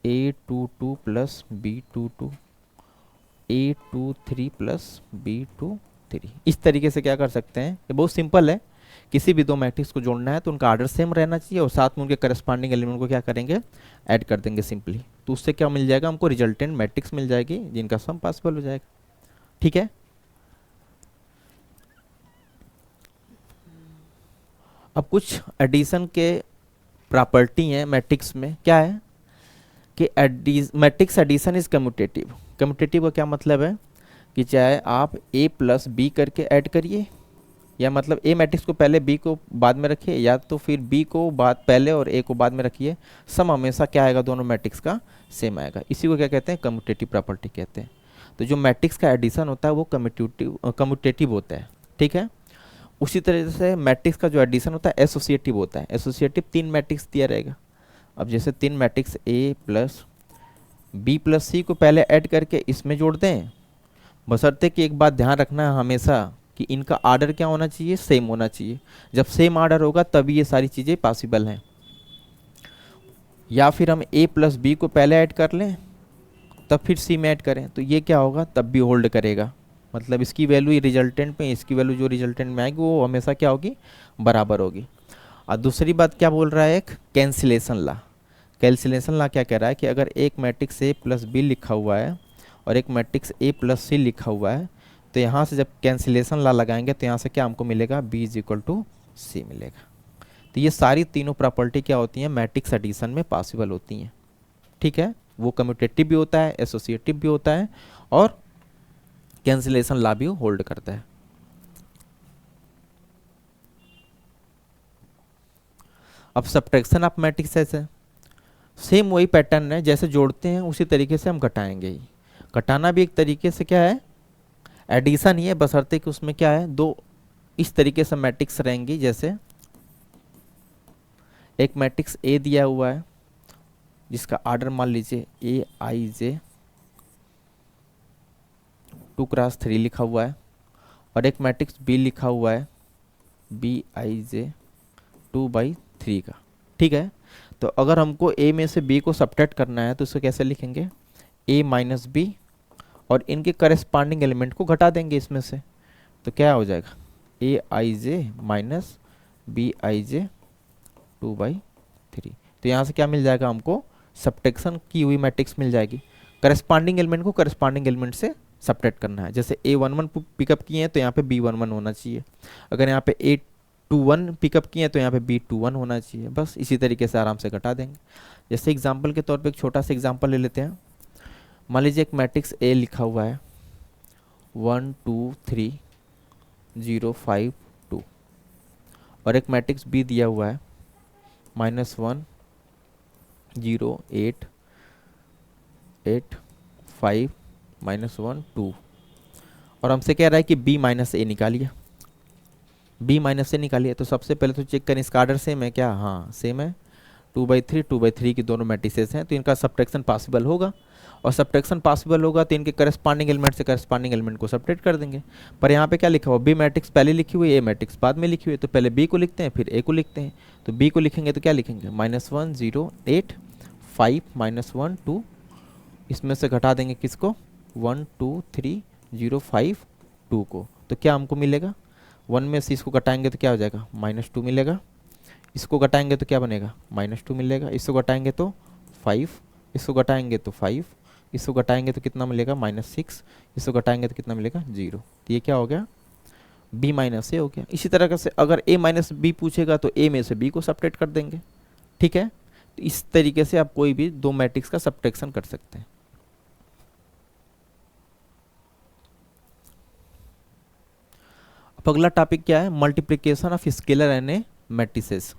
A22 plus B22, A23 plus B23। इस तरीके से क्या कर सकते हैं, ये बहुत सिंपल है। किसी भी दो मैट्रिक्स को जोड़ना है तो उनका आर्डर सेम रहना चाहिए और साथ में उनके करस्पॉन्डिंग एलिमेंट को क्या करेंगे, ऐड कर देंगे सिंपली। तो उससे क्या मिल जाएगा, हमको रिजल्टेंट मैट्रिक्स मिल जाएगी जिनका सम पॉसिबल हो जाएगा। ठीक है, अब कुछ एडिशन के प्रॉपर्टी हैं मैट्रिक्स में। क्या है कि matrix addition is commutative. Commutative का क्या मतलब है कि चाहे आप a प्लस बी करके ऐड करिए, या मतलब ए मैट्रिक्स को पहले बी को बाद में रखिए, या तो फिर बी को बाद पहले और ए को बाद में रखिए, सम हमेशा क्या आएगा, दोनों मैट्रिक्स का सेम आएगा। इसी को क्या कहते हैं, कम्यूटेटिव प्रॉपर्टी कहते हैं। तो जो मैट्रिक्स का एडिशन होता है वो कम्यूटेटिव होता है। ठीक है, उसी तरह से मैट्रिक्स का जो एडिशन होता है एसोसिएटिव होता है। एसोसिएटिव तीन मैट्रिक्स दिया रहेगा। अब जैसे तीन matrix A plus B plus C को पहले ऐड करके इसमें जोड़ दें, बशर्ते कि एक बात ध्यान रखना है हमेशा कि इनका आर्डर क्या होना चाहिए, सेम होना चाहिए। जब सेम आर्डर होगा तभी ये सारी चीज़ें पॉसिबल हैं। या फिर हम ए प्लस बी को पहले ऐड कर लें तब फिर सी में ऐड करें तो ये क्या होगा, तब भी होल्ड करेगा। मतलब इसकी वैल्यू रिजल्टेंट में, इसकी वैल्यू जो रिजल्टेंट में आएगी वो हमेशा क्या होगी, बराबर होगी। और दूसरी बात क्या बोल रहा है, एक कैंसिलेशन ला। कैंसिलेशन ला क्या कह रहा है कि अगर एक मैट्रिक्स ए प्लस बी लिखा हुआ है और एक मैट्रिक्स ए प्लस सी लिखा हुआ है तो यहाँ से जब कैंसिलेशन ला लगाएंगे तो यहाँ से क्या हमको मिलेगा, बी इज इक्वल टू सी मिलेगा। तो ये सारी तीनों प्रॉपर्टी क्या होती हैं, मैट्रिक्स एडिशन में पॉसिबल होती हैं। ठीक है, वो कम्यूटेटिव भी होता है, एसोसिएटिव भी होता है और कैंसिलेशन ला भी होल्ड करता है। अब सब्ट्रैक्शन ऑफ मैट्रिक्स ऐसे सेम वही पैटर्न है, जैसे जोड़ते हैं उसी तरीके से हम घटाएंगे ही। घटाना भी एक तरीके से क्या है, एडिशन ही है, बशर्ते कि उसमें क्या है, दो इस तरीके से मैट्रिक्स रहेंगी। जैसे एक मैट्रिक्स ए दिया हुआ है जिसका आर्डर मान लीजिए ए आई जे 2x3 लिखा हुआ है, और एक मैट्रिक्स बी लिखा हुआ है बी आई जे 2/3 का। ठीक है, तो अगर हमको ए में से बी को सब्ट्रैक्ट करना है तो उसको कैसे लिखेंगे, ए माइनस बी और इनके करस्पॉन्डिंग एलिमेंट को घटा देंगे इसमें से, तो क्या हो जाएगा ए I J minus B I जे 2/3। तो यहाँ से क्या मिल जाएगा हमको, सब्ट्रैक्शन की हुई मैट्रिक्स मिल जाएगी। करस्पॉन्डिंग एलिमेंट को करस्पॉन्डिंग एलिमेंट से सब्ट्रैक्ट करना है। जैसे A11 पिकअप किए हैं तो यहाँ पे B11 होना चाहिए, अगर यहाँ पे A21 पिकअप किए हैं तो यहाँ पे B21 होना चाहिए। बस इसी तरीके से आराम से घटा देंगे। जैसे एग्जाम्पल के तौर पे एक छोटा सा एग्जाम्पल ले लेते हैं। मान लीजिए एक मैट्रिक्स A लिखा हुआ है 1 2 3 0 5 2 और एक मैट्रिक्स B दिया हुआ है -1 0 8 8 5 -1 2 और हमसे कह रहा है कि B माइनस ए निकालिए। B माइनस ए निकालिए तो सबसे पहले तो चेक करें इसका आर्डर सेम है क्या, हाँ सेम है। 2/3 की दोनों मैट्रिसेस हैं तो इनका सब्ट्रैक्शन पॉसिबल होगा, और सब्ट्रैक्शन पॉसिबल होगा तो इनके करस्पॉन्डिंग एलिमेंट से करस्पॉन्डिंग एलिमेंट को सब्ट्रैक्ट कर देंगे। पर यहाँ पे क्या लिखा हुआ, बी मैट्रिक्स पहले लिखी हुई है, ए मैट्रिक्स बाद में लिखी हुई है, तो पहले बी को लिखते हैं फिर ए को लिखते हैं। तो बी को लिखेंगे तो क्या लिखेंगे, -1 0 8 5 -1 2, इसमें से घटा देंगे किसको 1 2 3 0 5 2 को, तो क्या हमको मिलेगा 1 में से इसको घटाएंगे तो क्या हो जाएगा -2 मिलेगा, इसको घटाएंगे तो क्या बनेगा -2 मिलेगा, इसको घटाएंगे तो 5, इसको घटाएंगे तो 5, इसको घटाएंगे तो कितना मिलेगा -6, इसको घटाएंगे तो कितना मिलेगा 0। तो ये क्या हो गया b माइनस ए हो गया। इसी तरह से अगर a माइनस बी पूछेगा तो a में से b को सब्ट्रैक्ट कर देंगे। ठीक है, तो इस तरीके से आप कोई भी दो मैट्रिक्स का सब्ट्रैक्शन कर सकते हैं। अब अगला टॉपिक क्या है, multiplication of scalar and matrices.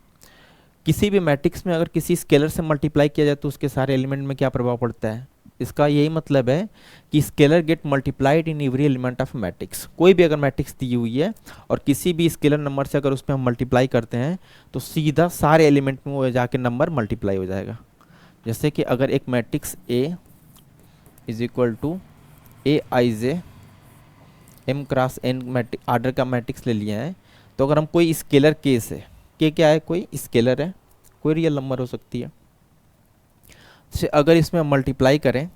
किसी भी मैट्रिक्स में अगर किसी स्केलर से मल्टीप्लाई किया जाए तो उसके सारे एलिमेंट में क्या प्रभाव पड़ता है, इसका यही मतलब है कि scalar get multiplied in every element of matrix. कोई भी अगर मैट्रिक्स दी हुई है और किसी भी स्केलर नंबर से अगर उसमें हम मल्टीप्लाई करते हैं तो सीधा सारे एलिमेंट में वो जाके नंबर मल्टीप्लाई हो जाएगा। जैसे कि अगर एक matrix A is equal to A I J M cross N order का मैट्रिक्स ले लिया है, तो अगर हम कोई स्केलर K से, K क्या है, कोई स्केलर है, कोई रियल नंबर हो सकती है, से अगर इसमें हम मल्टीप्लाई करें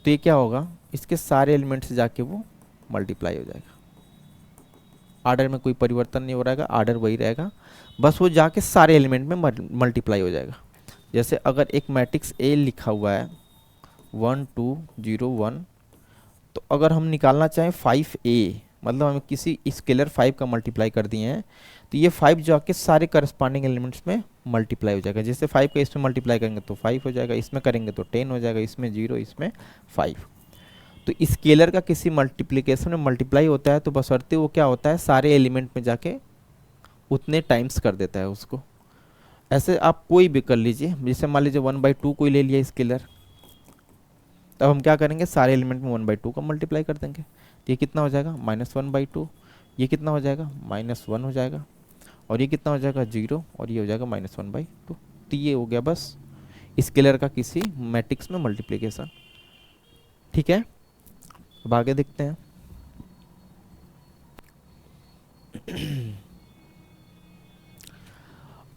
तो ये क्या होगा, इसके सारे एलिमेंट से जाके वो मल्टीप्लाई हो जाएगा। आर्डर में कोई परिवर्तन नहीं हो रहेगा, आर्डर वही रहेगा, बस वो जाके सारे एलिमेंट में मल्टीप्लाई हो जाएगा। जैसे अगर एक मैट्रिक्स A लिखा हुआ है 1 2 0 1, तो अगर हम निकालना चाहें 5A, मतलब हमें किसी स्केलर 5 का मल्टीप्लाई कर दिए हैं, तो ये 5 जाके सारे करस्पॉन्डिंग एलिमेंट्स में मल्टीप्लाई हो जाएगा। जैसे 5 का इसमें मल्टीप्लाई करेंगे तो 5 हो जाएगा, इसमें करेंगे तो 10 हो जाएगा, इसमें 0, इसमें 5। तो स्केलर का किसी मल्टीप्लिकेशन में मल्टीप्लाई होता है तो बशर्ते वो क्या होता है, सारे एलिमेंट में जाके उतने टाइम्स कर देता है उसको। ऐसे आप कोई भी कर लीजिए, जैसे मान लीजिए 1/2 कोई ले लिया स्केलर, तब हम क्या करेंगे, सारे एलिमेंट में 1/2 का मल्टीप्लाई कर देंगे, तो ये कितना हो जाएगा -1/2, ये कितना हो जाएगा -1 हो जाएगा, और ये कितना हो जाएगा 0, और ये हो जाएगा -1/2। तो ये हो गया बस स्केलर का किसी मैट्रिक्स में मल्टीप्लिकेशन। ठीक है, अब आगे देखते हैं।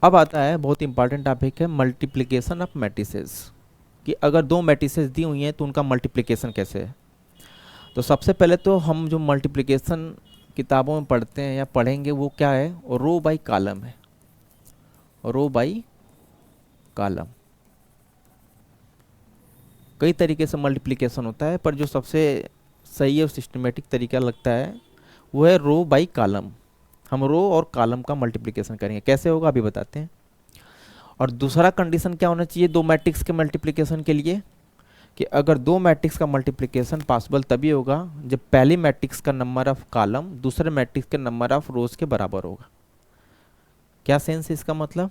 अब आता है बहुत इंपॉर्टेंट टॉपिक है मल्टीप्लिकेशन ऑफ मैट्रिसेस, कि अगर दो मैट्रिसेस दी हुई हैं तो उनका मल्टीप्लिकेशन कैसे है। तो सबसे पहले तो हम जो मल्टीप्लिकेशन किताबों में पढ़ते हैं या पढ़ेंगे वो क्या है, रो बाई कॉलम है, रो बाई कॉलम। कई तरीके से मल्टीप्लिकेशन होता है, पर जो सबसे सही और सिस्टमेटिक तरीका लगता है वो है रो बाई कॉलम। हम रो और कॉलम का मल्टीप्लिकेशन करेंगे, कैसे होगा अभी बताते हैं। और दूसरा कंडीशन क्या होना चाहिए दो मैट्रिक्स के मल्टीप्लिकेशन के लिए, कि अगर दो मैट्रिक्स का मल्टीप्लिकेशन पॉसिबल तभी होगा जब पहली मैट्रिक्स का नंबर ऑफ कॉलम दूसरे मैट्रिक्स के नंबर ऑफ रोज के बराबर होगा। क्या सेंस है इसका, मतलब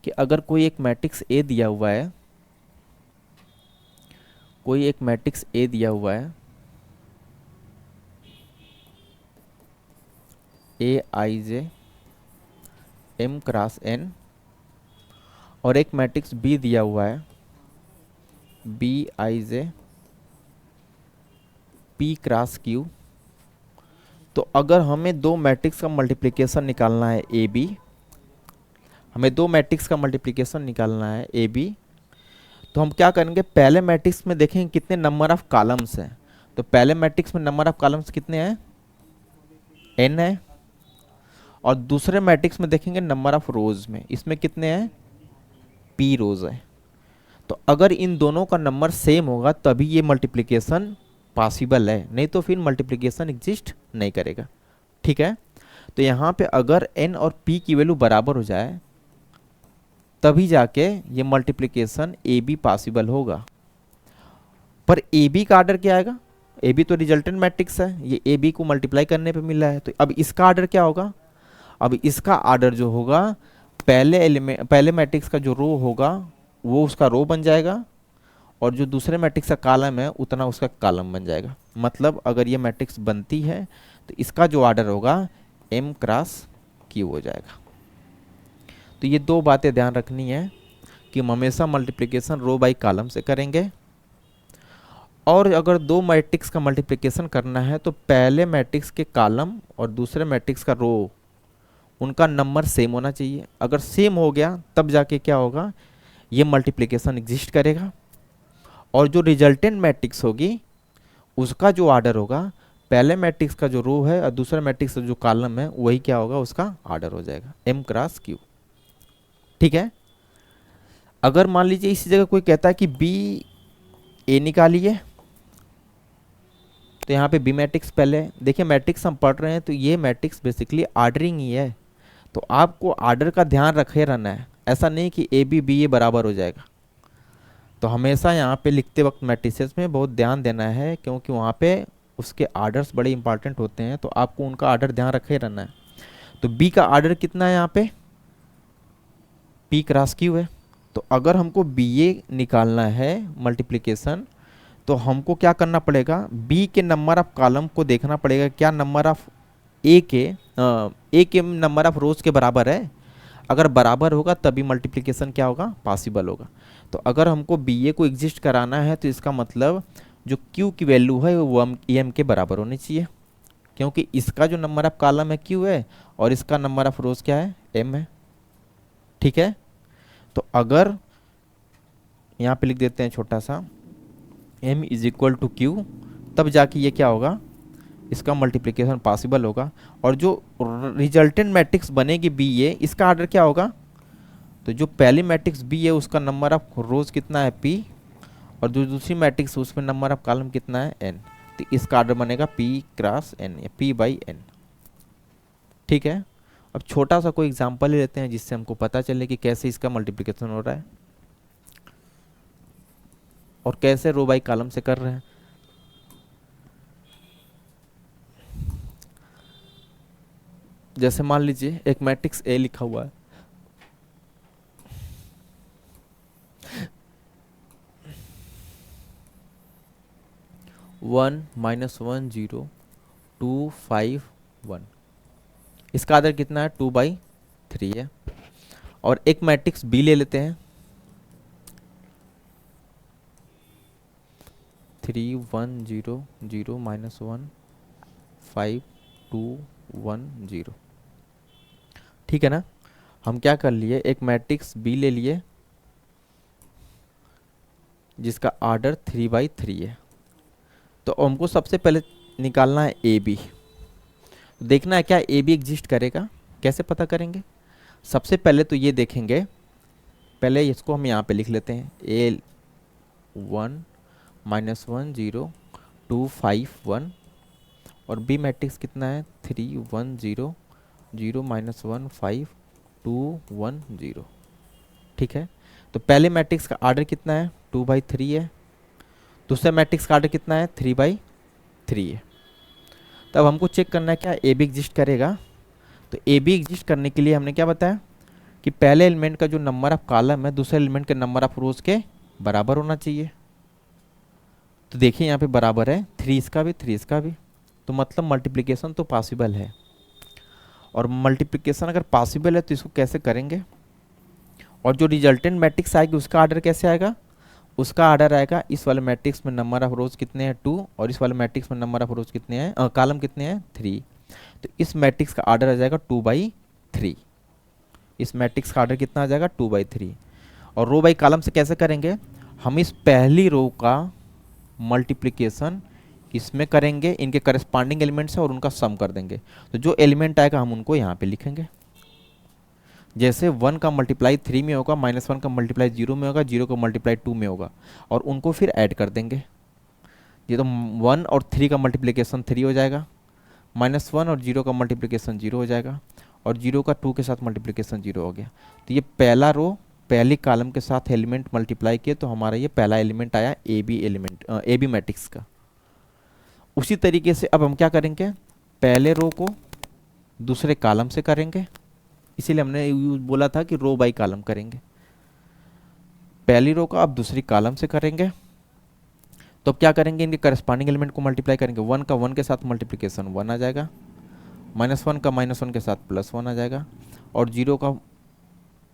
कि अगर कोई एक मैट्रिक्स A दिया हुआ है, कोई एक मैट्रिक्स A दिया हुआ है A I J M cross N, और एक मैट्रिक्स B दिया हुआ है B I J P cross Q, तो अगर हमें दो मैट्रिक्स का मल्टीप्लिकेशन निकालना है AB, हमें दो मैट्रिक्स का मल्टीप्लिकेशन निकालना है AB, तो हम क्या करेंगे, पहले मैट्रिक्स में देखेंगे कितने नंबर ऑफ कॉलम्स हैं। तो पहले मैट्रिक्स में नंबर ऑफ कॉलम्स कितने हैं, n है। और दूसरे मैट्रिक्स में देखेंगे नंबर ऑफ रोज में, इसमें कितने हैं, p रोज है। तो अगर इन दोनों का नंबर सेम होगा तभी ये मल्टीप्लिकेशन पॉसिबल है, नहीं तो फिर मल्टीप्लिकेशन एग्जिस्ट नहीं करेगा। ठीक है, तो यहाँ पे अगर n और p की वैल्यू बराबर हो जाए तभी जाके ये मल्टीप्लिकेशन ए बी पॉसिबल होगा। पर ए बी का आर्डर क्या आएगा, ए बी तो रिजल्टेंट मैट्रिक्स है, ये ए बी को मल्टीप्लाई करने पे मिला है। तो अब इसका आर्डर क्या होगा, अब इसका आर्डर जो होगा, पहले मैट्रिक्स का जो रो होगा वो उसका रो बन जाएगा, और जो दूसरे मैट्रिक्स का कॉलम है उतना उसका कॉलम बन जाएगा। मतलब अगर ये मैट्रिक्स बनती है तो इसका जो आर्डर होगा m क्रॉस q हो जाएगा। तो ये दो बातें ध्यान रखनी है कि हम हमेशा मल्टीप्लिकेशन रो बाई कॉलम से करेंगे, और अगर दो मैट्रिक्स का मल्टीप्लिकेशन करना है तो पहले मैट्रिक्स के कॉलम और दूसरे मैट्रिक्स का रो, उनका नंबर सेम होना चाहिए। अगर सेम हो गया तब जाके क्या होगा, ये मल्टीप्लिकेशन एग्जिस्ट करेगा। और जो रिजल्टेंट मैट्रिक्स होगी उसका जो आर्डर होगा, पहले मैट्रिक्स का जो रो है और दूसरे मैट्रिक्स का जो कॉलम है वही क्या होगा, उसका आर्डर हो जाएगा m क्रॉस q। ठीक है, अगर मान लीजिए इसी जगह कोई कहता है कि b a निकालिए, तो यहाँ पे बी मैट्रिक्स पहले देखिए, मैट्रिक्स हम पढ़ रहे हैं तो ये मैट्रिक्स बेसिकली आर्डरिंग ही है। तो आपको आर्डर का ध्यान रखे रहना है, ऐसा नहीं कि ए बी बी ए बराबर हो जाएगा। तो हमेशा यहाँ पे लिखते वक्त मैट्रिसेस में बहुत ध्यान देना है, क्योंकि वहाँ पे उसके आर्डर्स बड़े इंपॉर्टेंट होते हैं, तो आपको उनका आर्डर ध्यान रखे रहना है। तो बी का आर्डर कितना है यहाँ पे, पी क्रॉस क्यू है। तो अगर हमको बी ए निकालना है मल्टीप्लिकेशन, तो हमको क्या करना पड़ेगा, बी के नंबर ऑफ कॉलम को देखना पड़ेगा, क्या नंबर ऑफ ए के नंबर ऑफ रोज के बराबर है। अगर बराबर होगा तभी मल्टीप्लिकेशन क्या होगा, पॉसिबल होगा। तो अगर हमको बी ए को एग्जिस्ट कराना है तो इसका मतलब जो क्यू की वैल्यू है वो एम के बराबर होनी चाहिए, क्योंकि इसका जो नंबर ऑफ कॉलम है क्यू है और इसका नंबर ऑफ रोज क्या है, एम है। ठीक है, तो अगर यहाँ पे लिख देते हैं छोटा सा m is equal to Q, तब जाके ये क्या होगा, इसका मल्टीप्लिकेशन पॉसिबल होगा। और जो रिजल्टेंट मैट्रिक्स बनेगी बी ए, इसका आर्डर क्या होगा, तो जो पहली मैट्रिक्स बी है उसका नंबर ऑफ रोज कितना है p, और जो दूसरी मैट्रिक्स उसमें नंबर ऑफ कॉलम कितना है n। तो इसका आर्डर बनेगा p क्रॉस n या p बाई n। ठीक है, अब छोटा सा कोई एग्जांपल ले लेते हैं जिससे हमको पता चले कि कैसे इसका मल्टीप्लिकेशन हो रहा है और कैसे रो बाई कॉलम से कर रहे हैं। जैसे मान लीजिए एक मैट्रिक्स ए लिखा हुआ है, one minus one zero two five one, इसका आर्डर कितना है, टू बाई थ्री है। और एक मैट्रिक्स बी ले लेते हैं, three one zero zero minus one five two one zero. ठीक है ना, हम क्या कर लिए, एक मैट्रिक्स बी ले लिए जिसका आर्डर थ्री बाई थ्री है। तो हमको सबसे पहले निकालना है ए बी, देखना है क्या ए बी एग्जिस्ट करेगा। कैसे पता करेंगे, सबसे पहले तो ये देखेंगे, पहले इसको हम यहाँ पे लिख लेते हैं, A one minus one zero two five one, और बी मैट्रिक्स कितना है, three one zero zero minus one five two one zero. ठीक है, तो पहले मैट्रिक्स का आर्डर कितना है, टू बाई थ्री है। दूसरे मैट्रिक्स का आर्डर कितना है, थ्री बाई थ्री है। तब हमको चेक करना है क्या ए बी एग्जिस्ट करेगा। तो ए बी एग्जिस्ट करने के लिए हमने क्या बताया कि पहले एलिमेंट का जो नंबर ऑफ कॉलम है दूसरे एलिमेंट के नंबर ऑफ रोज के बराबर होना चाहिए। तो देखिए यहाँ पे बराबर है, थ्री इसका भी थ्री इसका भी, तो मतलब मल्टीप्लिकेशन तो पॉसिबल है। और मल्टीप्लिकेशन अगर पॉसिबल है तो इसको कैसे करेंगे, और जो रिजल्टेंट मैट्रिक्स आएगी उसका आर्डर कैसे आएगा, उसका आर्डर आएगा इस वाले मैट्रिक्स में नंबर ऑफ रोज कितने हैं, टू, और इस वाले मैट्रिक्स में नंबर ऑफ रोज कितने हैं, कॉलम कितने हैं, थ्री। तो इस मैट्रिक्स का आर्डर आ जाएगा टू बाई थ्री, इस मैट्रिक्स का आर्डर कितना आ जाएगा, टू बाई थ्री। और रो बाई कॉलम से कैसे करेंगे, हम इस पहली रो का मल्टीप्लिकेशन किसमें करेंगे, इनके करस्पॉन्डिंग एलिमेंट से, और उनका सम कर देंगे। तो जो एलिमेंट आएगा हम उनको यहाँ पे लिखेंगे। जैसे 1 का मल्टीप्लाई 3 में होगा, -1 का मल्टीप्लाई 0 में होगा, 0 का मल्टीप्लाई 2 में होगा, और उनको फिर ऐड कर देंगे। ये तो 1 और 3 का मल्टीप्लिकेशन 3 हो जाएगा, -1 और 0 का मल्टीप्लिकेशन 0 हो जाएगा, और 0 का 2 के साथ मल्टीप्लिकेशन 0 हो गया। तो ये पहला रो पहली कॉलम के साथ एलिमेंट मल्टीप्लाई किए, तो हमारा ये पहला एलिमेंट आया ए बी मैट्रिक्स का। उसी तरीके से अब हम क्या करेंगे, पहले रो को दूसरे कॉलम से करेंगे, इसीलिए हमने बोला था कि रो बाई कॉलम करेंगे। पहली रो का अब दूसरी कॉलम से करेंगे, तो अब क्या करेंगे, इनके करस्पॉन्डिंग एलिमेंट को मल्टीप्लाई करेंगे। 1 का 1 के साथ मल्टीप्लिकेशन 1 आ जाएगा, -1 का -1 के साथ +1 आ जाएगा, और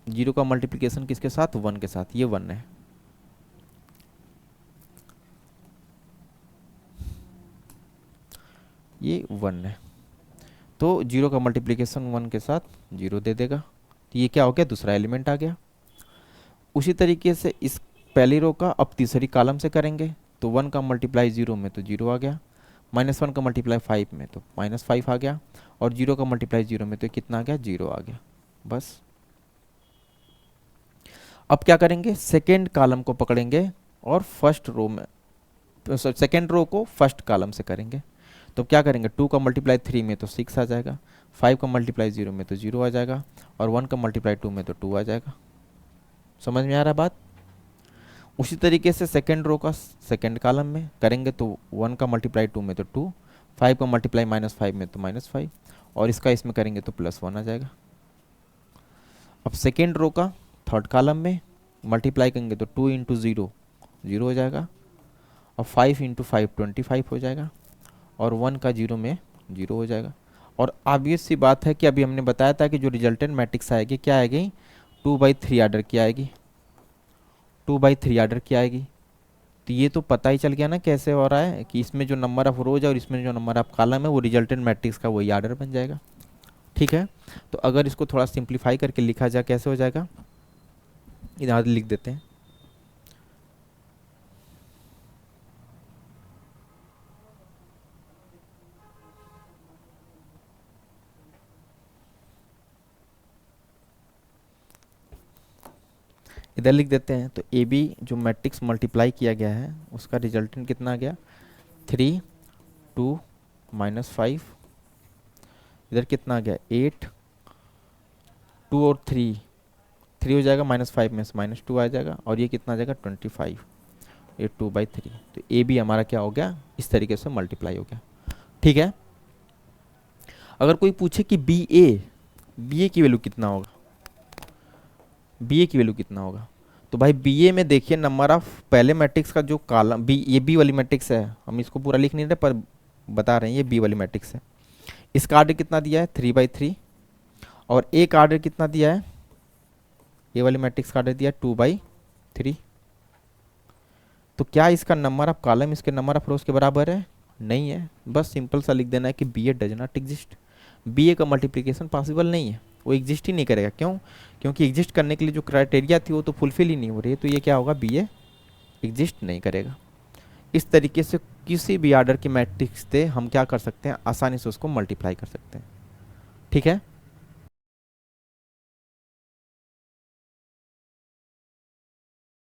0 का मल्टीप्लिकेशन किसके साथ, 1 के साथ, ये 1 है। ये 1 है, तो 0 का मल्टीप्लिकेशन 1 के साथ 0 दे देगा। तो ये क्या हो गया, दूसरा एलिमेंट आ गया। उसी तरीके से इस पहली रो का अब तीसरी कॉलम से करेंगे, तो 1 का मल्टीप्लाई 0 में तो 0 आ गया, -1 का मल्टीप्लाई 5 में तो -5 आ गया, और 0 का मल्टीप्लाई 0 में तो कितना आ गया, 0 आ गया। बस अब क्या करेंगे, सेकेंड कॉलम को पकड़ेंगे और फर्स्ट रो में, सेकेंड रो को फर्स्ट कॉलम से करेंगे। तो क्या करेंगे, 2 का मल्टीप्लाई 3 में तो 6 आ जाएगा, 5 का मल्टीप्लाई 0 में तो 0 आ जाएगा, और 1 का मल्टीप्लाई 2 में तो 2 आ जाएगा। समझ में आ रहा बात। उसी तरीके से सेकेंड रो का सेकेंड कॉलम में करेंगे, तो 1 का मल्टीप्लाई 2 में तो 2, 5 का मल्टीप्लाई -5 में तो -5, और इसका इसमें करेंगे तो +1 आ जाएगा। अब सेकेंड रो का थर्ड कॉलम में मल्टीप्लाई करेंगे तो 2 इंटू 0 0 हो जाएगा, और 5 इंटू 5 25 हो जाएगा, और 1 का 0 में 0 हो जाएगा। और ऑब्वियस सी बात है कि अभी हमने बताया था कि जो रिजल्टेंट मैट्रिक्स आएगी क्या आएगी, 2/3 आर्डर की आएगी, 2/3 आर्डर की आएगी। तो ये तो पता ही चल गया ना कैसे हो रहा है, कि इसमें जो नंबर ऑफ रोज है और इसमें जो नंबर ऑफ कॉलम है वो रिजल्टेंट मैट्रिक्स का वही आर्डर बन जाएगा। ठीक है, तो अगर इसको थोड़ा सिंप्लीफाई करके लिखा जाए कैसे हो जाएगा, इधर लिख देते हैं। इधर लिख देते हैं, तो ए बी जो मैट्रिक्स मल्टीप्लाई किया गया है उसका रिजल्टेंट कितना आ गया, 3 2 -5, इधर कितना आ गया 8, 2 और 3 हो जाएगा, -5 में से -2 आ जाएगा, और ये कितना आ जाएगा 25, ये 2/3। तो ए बी हमारा क्या हो गया, इस तरीके से मल्टीप्लाई हो गया। ठीक है, अगर कोई पूछे कि बी ए की वैल्यू कितना होगा, बी ए की वैल्यू कितना होगा, तो भाई बी ए में देखिए नंबर ऑफ पहले मैट्रिक्स का जो कॉलम बी, ये बी वाली मैट्रिक्स है, हम इसको पूरा लिख नहीं रहे पर बता रहे हैं, ये बी वाली मैट्रिक्स है। इसका आर्डर कितना दिया है 3/3, और ए का आर्डर कितना दिया है, ए वाली मैट्रिक्स का आर्डर दिया है 2/3। तो क्या इसका नंबर ऑफ कॉलम इसके नंबर ऑफ रोज के बराबर है, नहीं है। बस सिंपल सा लिख देना है कि B A does not exist, B A का मल्टीप्लिकेशन पॉसिबल नहीं है, वो एग्जिस्ट ही नहीं करेगा। क्यों, क्योंकि एग्जिस्ट करने के लिए जो क्राइटेरिया थी वो तो फुलफिल ही नहीं हो रही है, तो ये क्या होगा, बी ए एग्जिस्ट नहीं करेगा। इस तरीके से किसी भी आर्डर की मैट्रिक्स से हम क्या कर सकते हैं, आसानी से उसको मल्टीप्लाई कर सकते हैं। ठीक है।